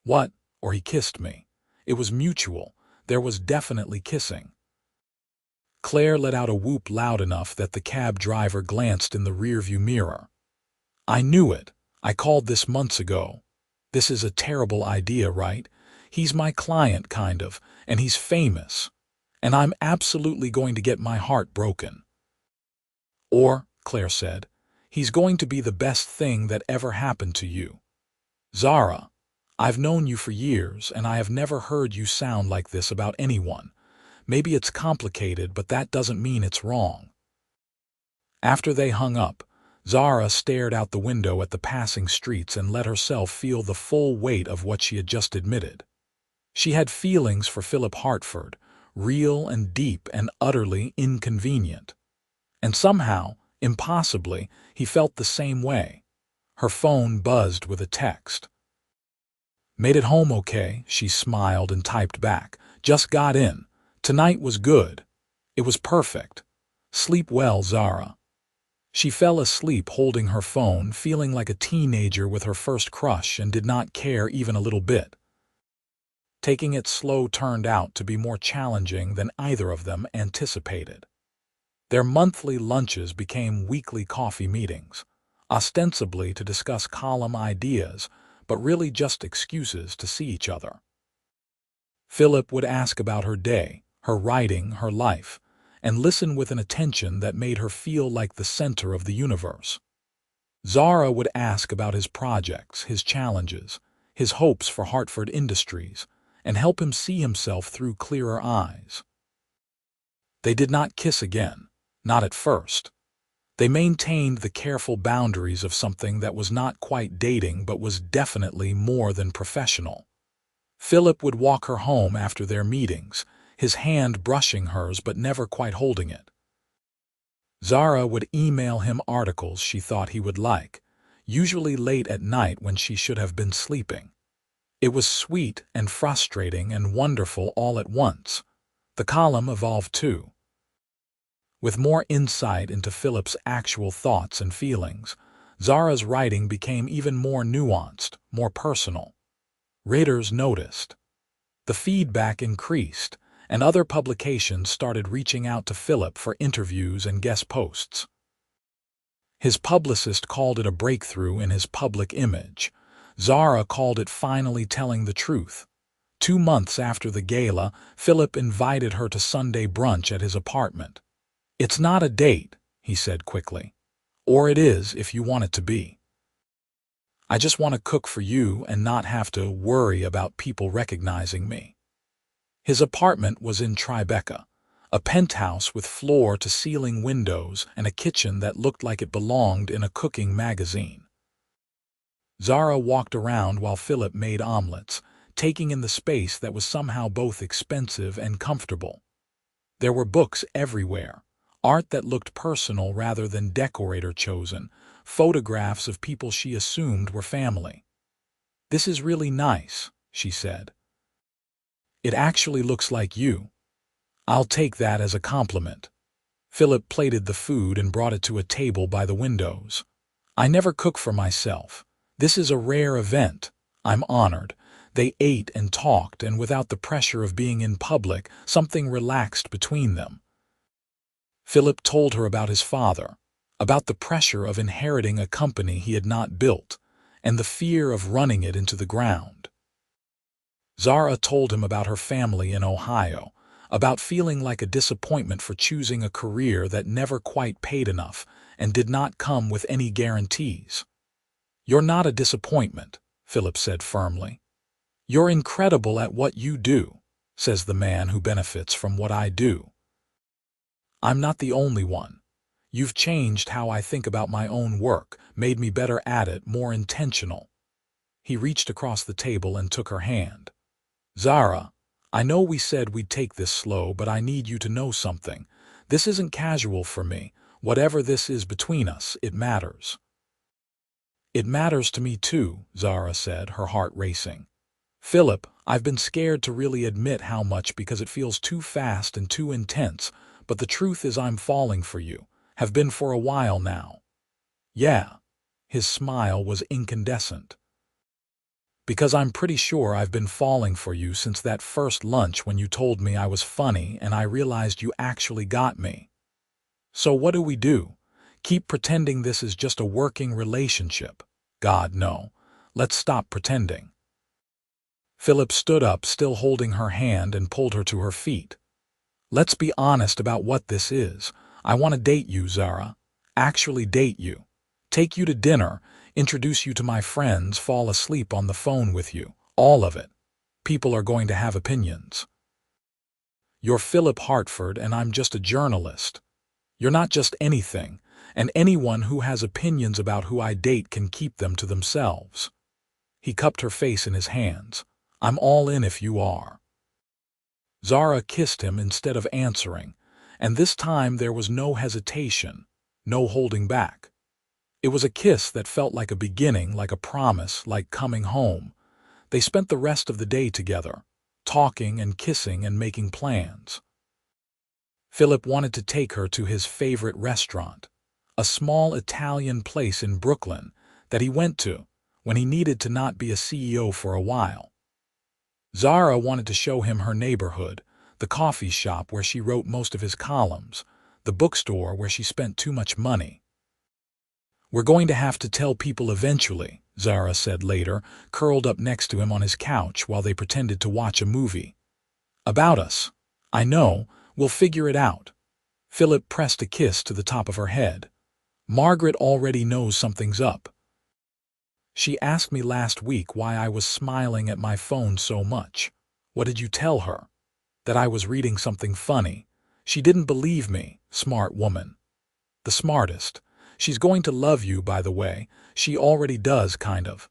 "What?" "Or he kissed me. It was mutual. There was definitely kissing." Claire let out a whoop loud enough that the cab driver glanced in the rearview mirror. "I knew it. I called this months ago. This is a terrible idea, right? He's my client, kind of, and he's famous. And I'm absolutely going to get my heart broken." "Or," Claire said, "he's going to be the best thing that ever happened to you." "Zara, I've known you for years, and I have never heard you sound like this about anyone. Maybe it's complicated, but that doesn't mean it's wrong." After they hung up, Zara stared out the window at the passing streets and let herself feel the full weight of what she had just admitted. She had feelings for Philip Hartford, real and deep and utterly inconvenient. And somehow, impossibly, he felt the same way. Her phone buzzed with a text. "Made it home okay," she smiled and typed back. "Just got in. Tonight was good. It was perfect. Sleep well, Zara." She fell asleep holding her phone, feeling like a teenager with her first crush, and did not care even a little bit. Taking it slow turned out to be more challenging than either of them anticipated. Their monthly lunches became weekly coffee meetings, ostensibly to discuss column ideas, but really just excuses to see each other. Philip would ask about her day, her writing, her life, and listen with an attention that made her feel like the center of the universe. Zara would ask about his projects, his challenges, his hopes for Hartford Industries, and help him see himself through clearer eyes. They did not kiss again, not at first. They maintained the careful boundaries of something that was not quite dating but was definitely more than professional. Philip would walk her home after their meetings, his hand brushing hers but never quite holding it. Zara would email him articles she thought he would like, usually late at night when she should have been sleeping. It was sweet and frustrating and wonderful all at once. The column evolved too. With more insight into Philip's actual thoughts and feelings, Zara's writing became even more nuanced, more personal. Readers noticed. The feedback increased, and other publications started reaching out to Philip for interviews and guest posts. His publicist called it a breakthrough in his public image. Zara called it finally telling the truth. 2 months after the gala, Philip invited her to Sunday brunch at his apartment. "It's not a date," he said quickly. "Or it is if you want it to be. I just want to cook for you and not have to worry about people recognizing me." His apartment was in Tribeca, a penthouse with floor-to-ceiling windows and a kitchen that looked like it belonged in a cooking magazine. Zara walked around while Philip made omelets, taking in the space that was somehow both expensive and comfortable. There were books everywhere, art that looked personal rather than decorator-chosen, photographs of people she assumed were family. "This is really nice," she said. "It actually looks like you." "I'll take that as a compliment." Philip plated the food and brought it to a table by the windows. "I never cook for myself. This is a rare event. I'm honored." They ate and talked, and without the pressure of being in public, something relaxed between them. Philip told her about his father, about the pressure of inheriting a company he had not built, and the fear of running it into the ground. Zara told him about her family in Ohio, about feeling like a disappointment for choosing a career that never quite paid enough and did not come with any guarantees. "You're not a disappointment," Philip said firmly. "You're incredible at what you do," says the man who benefits from what I do. "I'm not the only one. You've changed how I think about my own work, made me better at it, more intentional." He reached across the table and took her hand. "Zara, I know we said we'd take this slow, but I need you to know something. This isn't casual for me. Whatever this is between us, it matters." "It matters to me too," Zara said, her heart racing. "Philip, I've been scared to really admit how much because it feels too fast and too intense, but the truth is I'm falling for you, have been for a while now." "Yeah." His smile was incandescent. "Because I'm pretty sure I've been falling for you since that first lunch when you told me I was funny and I realized you actually got me. So what do we do? Keep pretending this is just a working relationship? God, no. Let's stop pretending." Philip stood up, still holding her hand, and pulled her to her feet. "Let's be honest about what this is. I want to date you, Zara. Actually date you. Take you to dinner, introduce you to my friends, fall asleep on the phone with you. All of it. People are going to have opinions. You're Philip Hartford and I'm just a journalist. You're not just anything, and anyone who has opinions about who I date can keep them to themselves." He cupped her face in his hands. "I'm all in if you are." Zara kissed him instead of answering, and this time there was no hesitation, no holding back. It was a kiss that felt like a beginning, like a promise, like coming home. They spent the rest of the day together, talking and kissing and making plans. Philip wanted to take her to his favorite restaurant, a small Italian place in Brooklyn that he went to when he needed to not be a CEO for a while. Zara wanted to show him her neighborhood, the coffee shop where she wrote most of his columns, the bookstore where she spent too much money. "We're going to have to tell people eventually," Zara said later, curled up next to him on his couch while they pretended to watch a movie. "About us. I know. We'll figure it out." Philip pressed a kiss to the top of her head. "Margaret already knows something's up. She asked me last week why I was smiling at my phone so much. What did you tell her? That I was reading something funny. She didn't believe me, smart woman. The smartest. She's going to love you, by the way. She already does, kind of.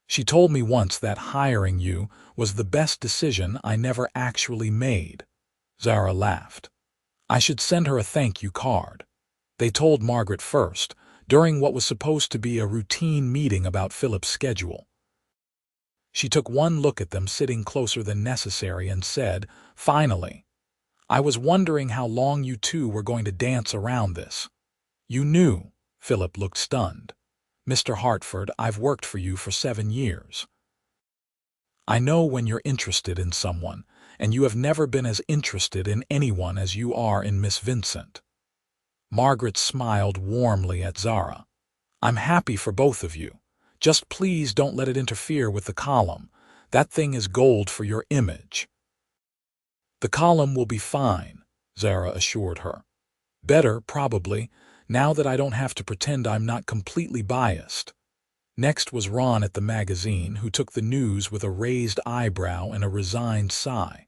She told me once that hiring you was the best decision I never actually made." Zara laughed. "I should send her a thank you card." They told Margaret first, during what was supposed to be a routine meeting about Philip's schedule. She took one look at them sitting closer than necessary and said, "Finally. I was wondering how long you two were going to dance around this." "You knew?" Philip looked stunned. "Mr. Hartford, I've worked for you for 7 years. I know when you're interested in someone, and you have never been as interested in anyone as you are in Miss Vincent." Margaret smiled warmly at Zara. "I'm happy for both of you. Just please don't let it interfere with the column. That thing is gold for your image." "The column will be fine," Zara assured her. "Better, probably, now that I don't have to pretend I'm not completely biased." Next was Ron at the magazine, who took the news with a raised eyebrow and a resigned sigh.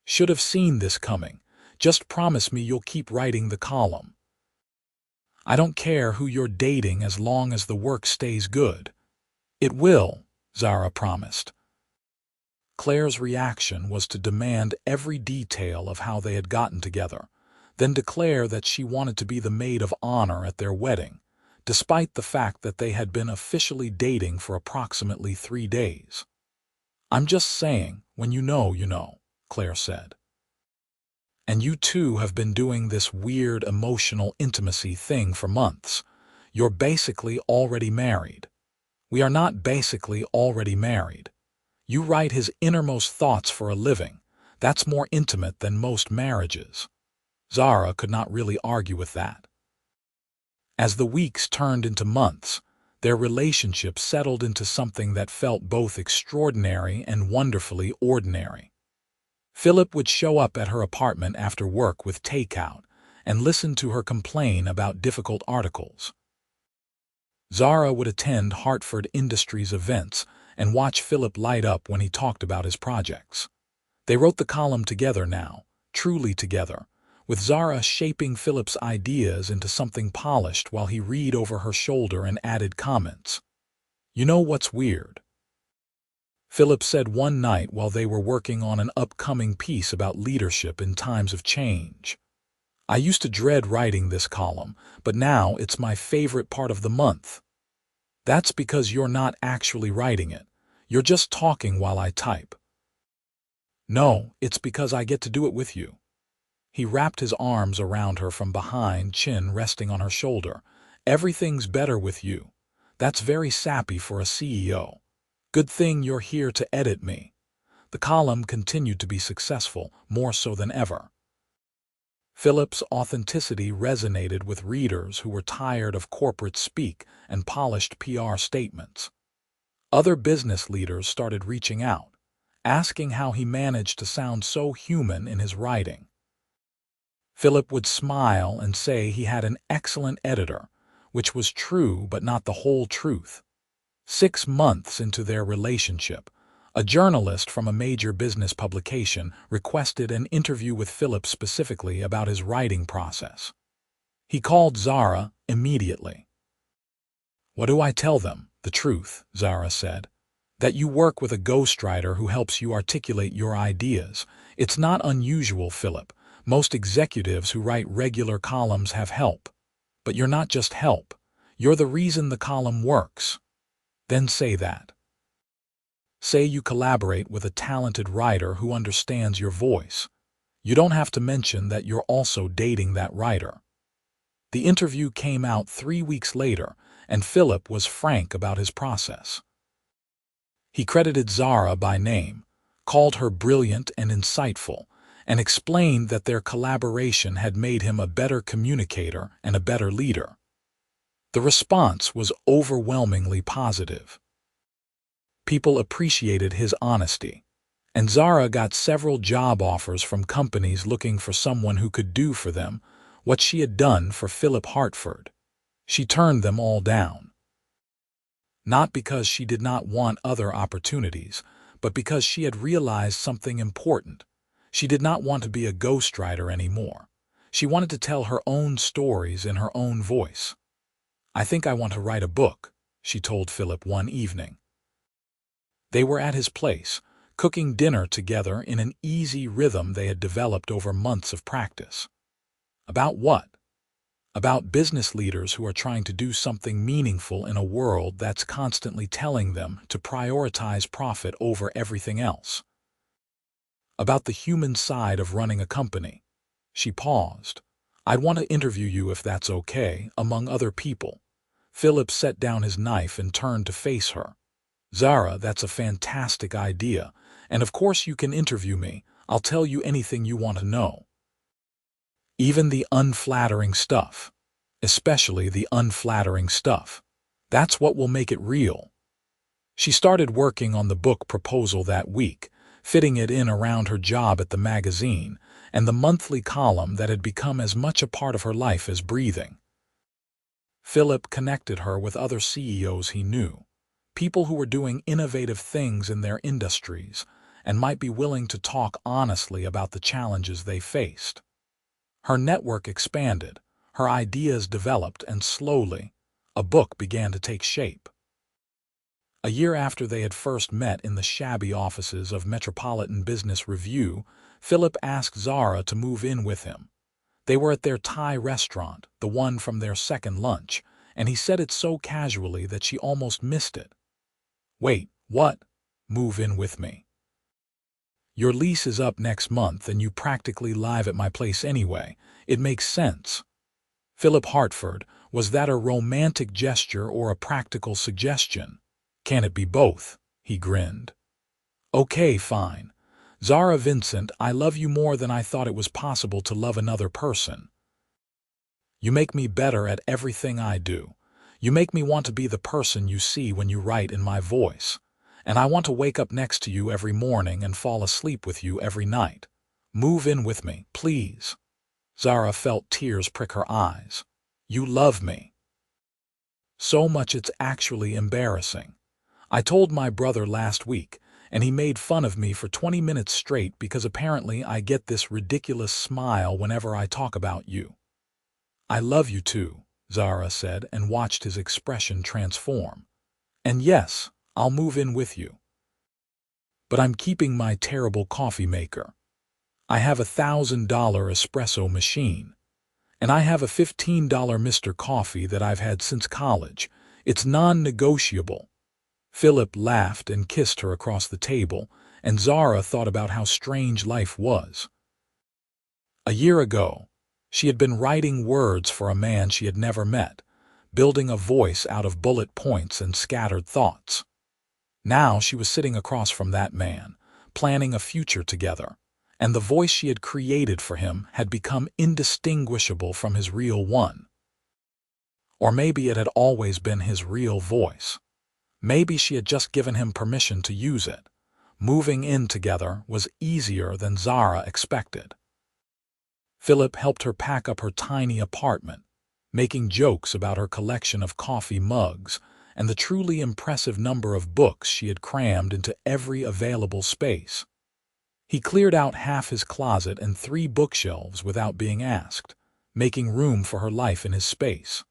"Should have seen this coming. Just promise me you'll keep writing the column." "I don't care who you're dating as long as the work stays good." "It will," Zara promised. Claire's reaction was to demand every detail of how they had gotten together, then declare that she wanted to be the maid of honor at their wedding, despite the fact that they had been officially dating for approximately 3 days. "I'm just saying, when you know," Claire said. "And you two have been doing this weird emotional intimacy thing for months. You're basically already married." "We are not basically already married. You write his innermost thoughts for a living. That's more intimate than most marriages." Zara could not really argue with that. As the weeks turned into months, Their relationship settled into something that felt both extraordinary and wonderfully ordinary. Philip would show up at her apartment after work with takeout and listen to her complain about difficult articles. Zara would attend Hartford Industries events and watch Philip light up when he talked about his projects. They wrote the column together now, truly together, with Zara shaping Philip's ideas into something polished while he read over her shoulder and added comments. "You know what's weird?" Philip said one night while they were working on an upcoming piece about leadership in times of change. "I used to dread writing this column, but now it's my favorite part of the month." "That's because you're not actually writing it. You're just talking while I type." "No, it's because I get to do it with you." He wrapped his arms around her from behind, chin resting on her shoulder. "Everything's better with you. That's very sappy for a CEO. Good thing you're here to edit me." The column continued to be successful, more so than ever. Philip's authenticity resonated with readers who were tired of corporate speak and polished PR statements. Other business leaders started reaching out, asking how he managed to sound so human in his writing. Philip would smile and say he had an excellent editor, which was true but not the whole truth. 6 months into their relationship, a journalist from a major business publication requested an interview with Philip specifically about his writing process. He called Zara immediately. "What do I tell them? The truth," Zara said. "That you work with a ghostwriter who helps you articulate your ideas. It's not unusual, Philip. Most executives who write regular columns have help. But you're not just help. You're the reason the column works." Then say that. Say you collaborate with a talented writer who understands your voice. You don't have to mention that you're also dating that writer. The interview came out 3 weeks later, and Philip was frank about his process. He credited Zara by name, called her brilliant and insightful, and explained that their collaboration had made him a better communicator and a better leader. The response was overwhelmingly positive. People appreciated his honesty, and Zara got several job offers from companies looking for someone who could do for them what she had done for Philip Hartford. She turned them all down. Not because she did not want other opportunities, but because she had realized something important. She did not want to be a ghostwriter anymore. She wanted to tell her own stories in her own voice. "I think I want to write a book," she told Philip one evening. They were at his place, cooking dinner together in an easy rhythm they had developed over months of practice. About what? About business leaders who are trying to do something meaningful in a world that's constantly telling them to prioritize profit over everything else. About the human side of running a company. She paused. "I'd want to interview you if that's okay, among other people." Philip set down his knife and turned to face her. "Zara, that's a fantastic idea, and of course you can interview me. I'll tell you anything you want to know. Even the unflattering stuff. Especially the unflattering stuff. That's what will make it real." She started working on the book proposal that week, fitting it in around her job at the magazine and the monthly column that had become as much a part of her life as breathing. Philip connected her with other CEOs he knew, people who were doing innovative things in their industries and might be willing to talk honestly about the challenges they faced. Her network expanded, her ideas developed, and slowly, a book began to take shape. A year after they had first met in the shabby offices of Metropolitan Business Review, Philip asked Zara to move in with him. They were at their Thai restaurant, the one from their second lunch, and he said it so casually that she almost missed it. "Wait, what? Move in with me? Your lease is up next month and you practically live at my place anyway. It makes sense." Philip Hartford, was that a romantic gesture or a practical suggestion? "Can it be both?" he grinned. "Okay, fine. Zara Vincent, I love you more than I thought it was possible to love another person. You make me better at everything I do. You make me want to be the person you see when you write in my voice, and I want to wake up next to you every morning and fall asleep with you every night. Move in with me, please." Zara felt tears prick her eyes. "You love me so much it's actually embarrassing. I told my brother last week, and he made fun of me for 20 minutes straight because apparently I get this ridiculous smile whenever I talk about you." "I love you too," Zara said, and watched his expression transform. "And yes, I'll move in with you. But I'm keeping my terrible coffee maker. I have a $1,000 espresso machine, and I have a $15 Mr. Coffee that I've had since college. It's non-negotiable." Philip laughed and kissed her across the table, and Zara thought about how strange life was. A year ago, she had been writing words for a man she had never met, building a voice out of bullet points and scattered thoughts. Now she was sitting across from that man, planning a future together, and the voice she had created for him had become indistinguishable from his real one. Or maybe it had always been his real voice. Maybe she had just given him permission to use it. Moving in together was easier than Zara expected. Philip helped her pack up her tiny apartment, making jokes about her collection of coffee mugs and the truly impressive number of books she had crammed into every available space. He cleared out half his closet and 3 bookshelves without being asked, making room for her life in his space.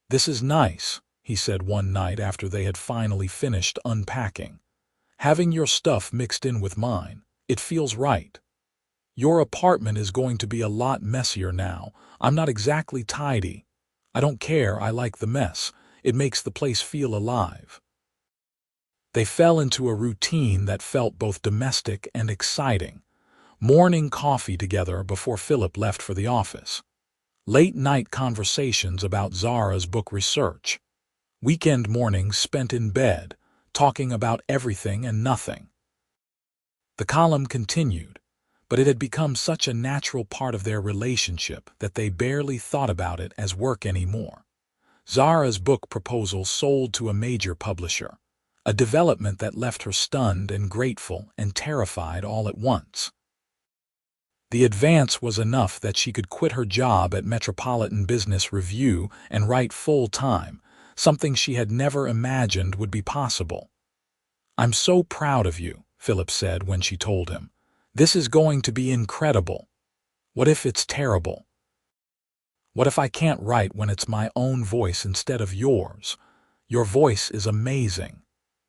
"This is nice," he said one night after they had finally finished unpacking. "Having your stuff mixed in with mine, it feels right. Your apartment is going to be a lot messier now. I'm not exactly tidy. I don't care, I like the mess. It makes the place feel alive." They fell into a routine that felt both domestic and exciting. Morning coffee together before Philip left for the office. Late-night conversations about Zara's book research. Weekend mornings spent in bed, talking about everything and nothing. The column continued, but it had become such a natural part of their relationship that they barely thought about it as work anymore. Zara's book proposal sold to a major publisher, a development that left her stunned and grateful and terrified all at once. The advance was enough that she could quit her job at Metropolitan Business Review and write full-time, something she had never imagined would be possible. "I'm so proud of you," Philip said when she told him. "This is going to be incredible. What if it's terrible? What if I can't write when it's my own voice instead of yours? Your voice is amazing.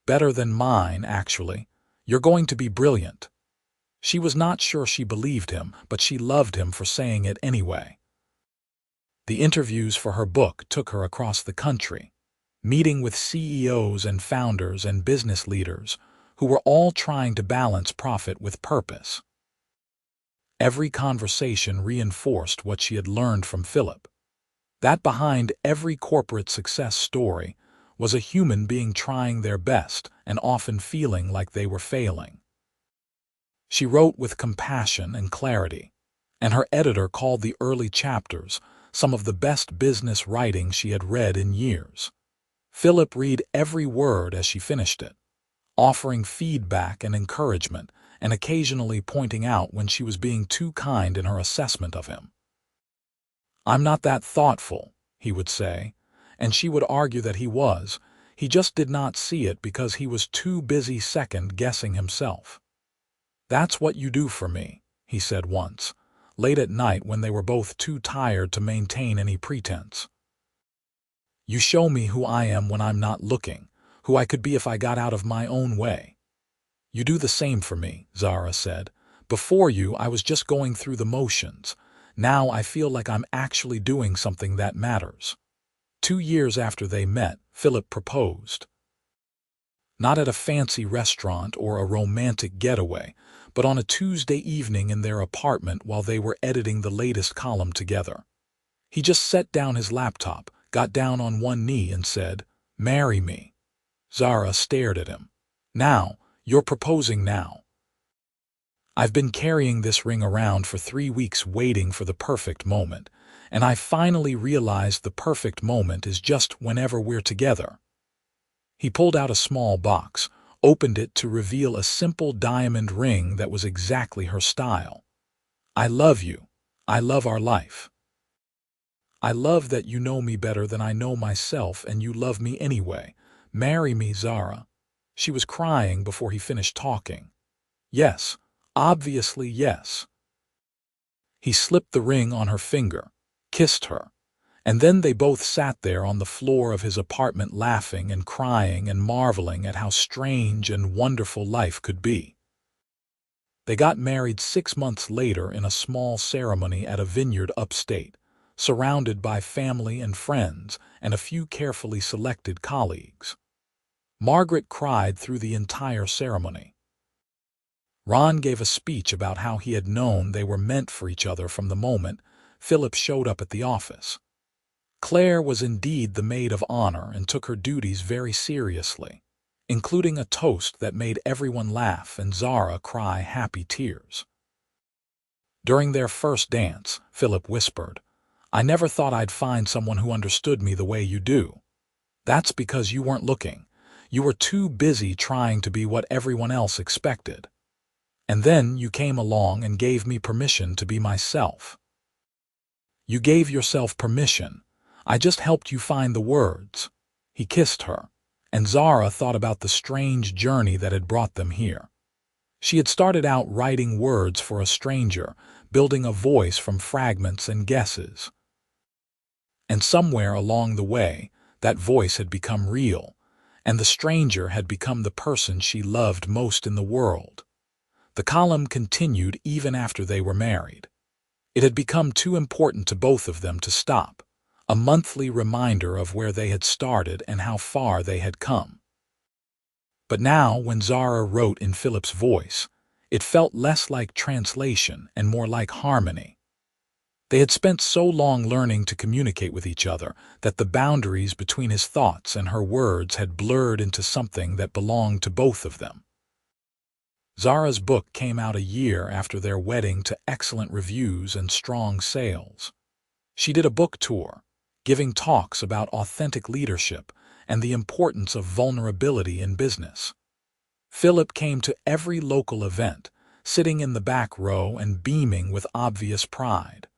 Better than mine, actually. You're going to be brilliant." She was not sure she believed him, but she loved him for saying it anyway. The interviews for her book took her across the country, meeting with CEOs and founders and business leaders who were all trying to balance profit with purpose. Every conversation reinforced what she had learned from Philip, that behind every corporate success story was a human being trying their best and often feeling like they were failing. She wrote with compassion and clarity, and her editor called the early chapters some of the best business writing she had read in years. Philip read every word as she finished it, offering feedback and encouragement, and occasionally pointing out when she was being too kind in her assessment of him. "I'm not that thoughtful," he would say, and she would argue that he was. He just did not see it because he was too busy second-guessing himself. "That's what you do for me," he said once, late at night when they were both too tired to maintain any pretense. "You show me who I am when I'm not looking, who I could be if I got out of my own way." "You do the same for me," Zara said. "Before you, I was just going through the motions. Now I feel like I'm actually doing something that matters." 2 years after they met, Philip proposed. Not at a fancy restaurant or a romantic getaway, but on a Tuesday evening in their apartment while they were editing the latest column together. He just set down his laptop, got down on one knee and said, "Marry me." Zara stared at him. "Now, you're proposing now." "I've been carrying this ring around for 3 weeks waiting for the perfect moment. and I finally realized the perfect moment is just whenever we're together." He pulled out a small box, opened it to reveal a simple diamond ring that was exactly her style. "I love you. I love our life. I love that you know me better than I know myself and you love me anyway. Marry me, Zara." She was crying before he finished talking. "Yes, obviously yes." He slipped the ring on her finger, kissed her, and then they both sat there on the floor of his apartment laughing and crying and marveling at how strange and wonderful life could be. They got married 6 months later in a small ceremony at a vineyard upstate, surrounded by family and friends and a few carefully selected colleagues. Margaret cried through the entire ceremony. Ron gave a speech about how he had known they were meant for each other from the moment Philip showed up at the office. Claire was indeed the maid of honor and took her duties very seriously, including a toast that made everyone laugh and Zara cry happy tears. During their first dance, Philip whispered, "I never thought I'd find someone who understood me the way you do. That's because you weren't looking. You were too busy trying to be what everyone else expected. And then you came along and gave me permission to be myself. You gave yourself permission. I just helped you find the words." He kissed her, and Zara thought about the strange journey that had brought them here. She had started out writing words for a stranger, building a voice from fragments and guesses. And somewhere along the way, that voice had become real, and the stranger had become the person she loved most in the world. The column continued even after they were married. It had become too important to both of them to stop, a monthly reminder of where they had started and how far they had come. But now, when Zara wrote in Philip's voice, it felt less like translation and more like harmony. They had spent so long learning to communicate with each other that the boundaries between his thoughts and her words had blurred into something that belonged to both of them. Zara's book came out a year after their wedding to excellent reviews and strong sales. She did a book tour, giving talks about authentic leadership and the importance of vulnerability in business. Philip came to every local event, sitting in the back row and beaming with obvious pride.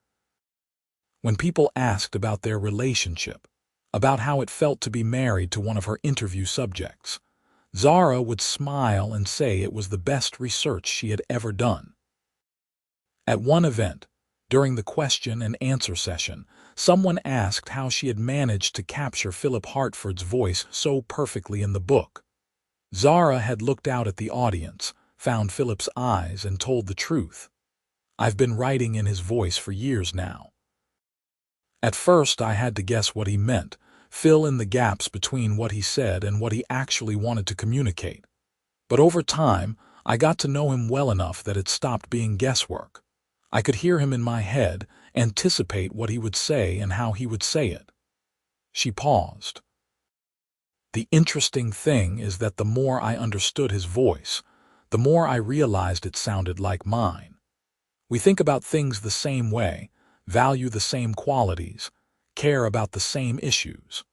When people asked about their relationship, about how it felt to be married to one of her interview subjects, Zara would smile and say it was the best research she had ever done. At one event, during the question and answer session, someone asked how she had managed to capture Philip Hartford's voice so perfectly in the book. Zara had looked out at the audience, found Philip's eyes, and told the truth. "I've been writing in his voice for years now. At first I had to guess what he meant, fill in the gaps between what he said and what he actually wanted to communicate. But over time, I got to know him well enough that it stopped being guesswork. I could hear him in my head, anticipate what he would say and how he would say it." She paused. "The interesting thing is that the more I understood his voice, the more I realized it sounded like mine. We think about things the same way, value the same qualities, care about the same issues.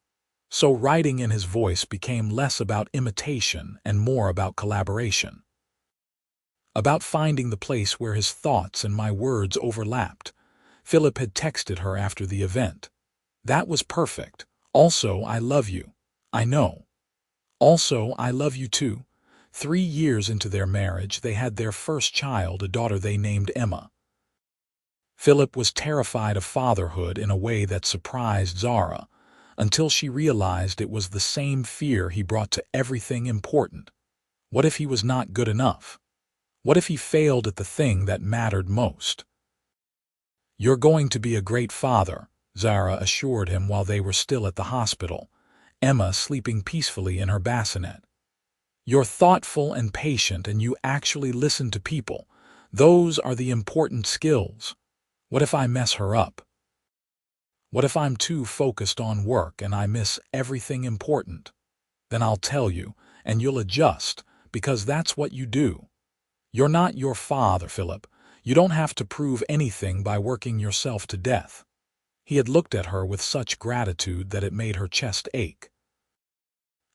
So writing in his voice became less about imitation and more about collaboration. About finding the place where his thoughts and my words overlapped." Philip had texted her after the event. "That was perfect. Also, I love you. I know. Also, I love you too." 3 years into their marriage, they had their first child, a daughter they named Emma. Philip was terrified of fatherhood in a way that surprised Zara, until she realized it was the same fear he brought to everything important. What if he was not good enough? What if he failed at the thing that mattered most? "You're going to be a great father," Zara assured him while they were still at the hospital, Emma sleeping peacefully in her bassinet. "You're thoughtful and patient, and you actually listen to people. Those are the important skills. What if I mess her up? What if I'm too focused on work and I miss everything important? Then I'll tell you, and you'll adjust, because that's what you do. You're not your father, Philip. You don't have to prove anything by working yourself to death. He had looked at her with such gratitude that it made her chest ache.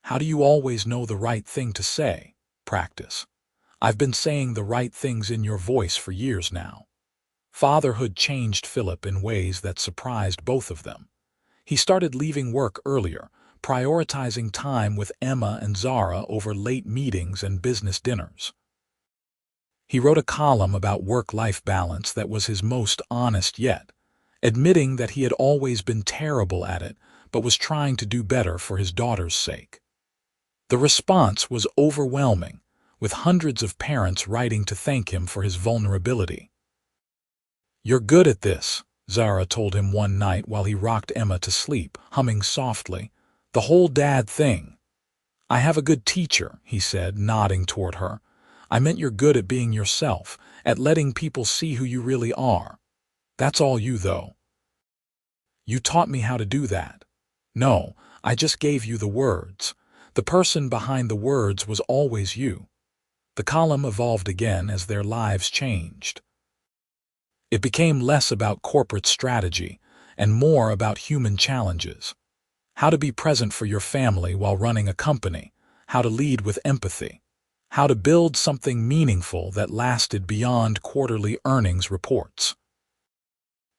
How do you always know the right thing to say? Practice. I've been saying the right things in your voice for years now. Fatherhood changed Philip in ways that surprised both of them. He started leaving work earlier, prioritizing time with Emma and Zara over late meetings and business dinners. He wrote a column about work-life balance that was his most honest yet, admitting that he had always been terrible at it but was trying to do better for his daughter's sake. The response was overwhelming, with hundreds of parents writing to thank him for his vulnerability. "You're good at this," Zara told him one night while he rocked Emma to sleep, humming softly, "the whole dad thing." "I have a good teacher," he said, nodding toward her. "I meant you're good at being yourself, at letting people see who you really are. That's all you, though." "You taught me how to do that." "No, I just gave you the words. The person behind the words was always you." The column evolved again as their lives changed. It became less about corporate strategy and more about human challenges. How to be present for your family while running a company, how to lead with empathy, how to build something meaningful that lasted beyond quarterly earnings reports.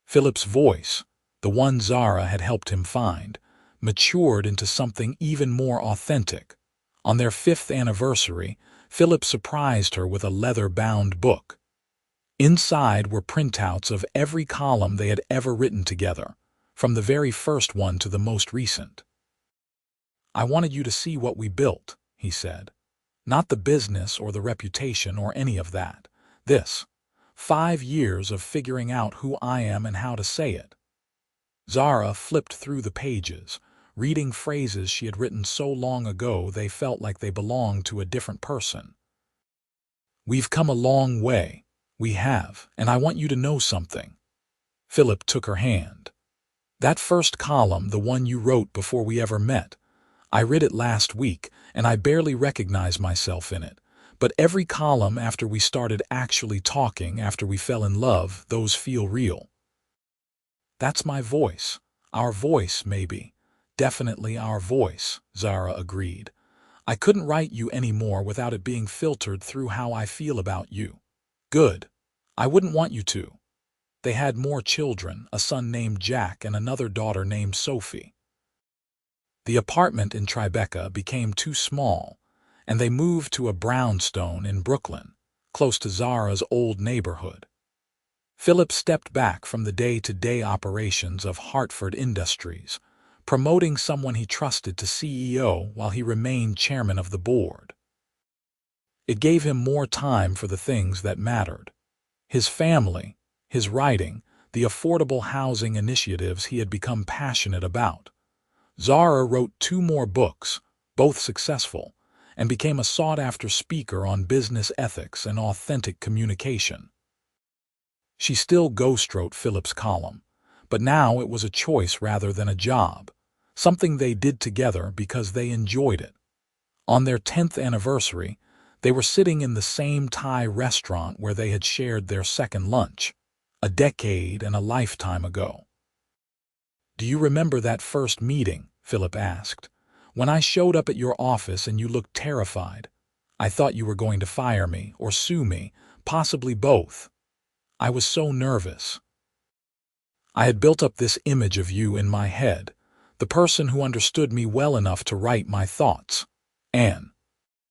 Philip's voice, the one Zara had helped him find, matured into something even more authentic. On their 5th anniversary, Philip surprised her with a leather-bound book. Inside were printouts of every column they had ever written together, from the very first one to the most recent. "I wanted you to see what we built," he said. "Not the business or the reputation or any of that. This. 5 years of figuring out who I am and how to say it." Zara flipped through the pages, reading phrases she had written so long ago they felt like they belonged to a different person. "We've come a long way. We have, and I want you to know something." Philip took her hand. "That first column, the one you wrote before we ever met, I read it last week, and I barely recognize myself in it. But every column after we started actually talking, after we fell in love, those feel real." "That's my voice. Our voice, maybe. Definitely our voice," Zara agreed. "I couldn't write you any more without it being filtered through how I feel about you." "Good. I wouldn't want you to." They had more children, a son named Jack and another daughter named Sophie. The apartment in Tribeca became too small, and they moved to a brownstone in Brooklyn, close to Zara's old neighborhood. Philip stepped back from the day-to-day operations of Hartford Industries, promoting someone he trusted to CEO while he remained chairman of the board. It gave him more time for the things that mattered. His family, his writing, the affordable housing initiatives he had become passionate about. Zara wrote 2 more books, both successful, and became a sought-after speaker on business ethics and authentic communication. She still ghostwrote Philip's column, but now it was a choice rather than a job, something they did together because they enjoyed it. On their 10th anniversary, they were sitting in the same Thai restaurant where they had shared their second lunch, a decade and a lifetime ago. "Do you remember that first meeting?" Philip asked. "When I showed up at your office and you looked terrified. I thought you were going to fire me or sue me, possibly both. I was so nervous. I had built up this image of you in my head, the person who understood me well enough to write my thoughts. And